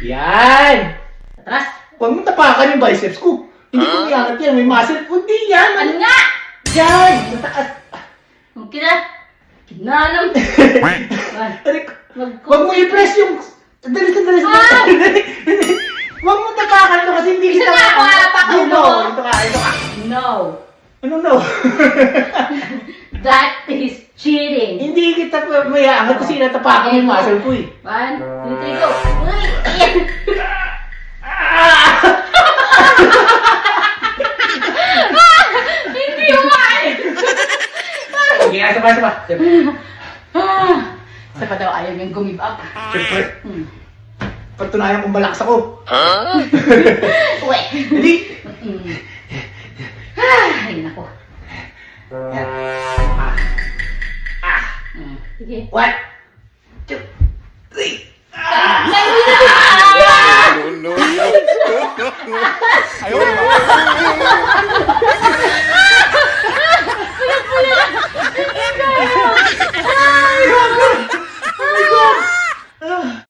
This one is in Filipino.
Yan! Atras. Huwag mo tapakan yung biceps ko. Hindi ko iangat yan. May muscle. Hindi yan. Ano nga? Yan! Mataas. Okay na. Kinanam. Huwag mo i-press yung... Dali. Huwag mo tapakan to kasi hindi kita... Isa nga ako, apakan mo. Ito ka. No. Ano no? That is cheating. Hindi kita may angat kasi natapakan yung muscle ko eh. 1, 2, 3, go. Uy! Hindi umain! Okay, asa pa. Isa pa daw ayaw niyang gumive up. Siyempre. Patunayan kong malakas ako. Uwe! Hindi. Ay, nako. Yan. Sige. 1, 2, 3. No.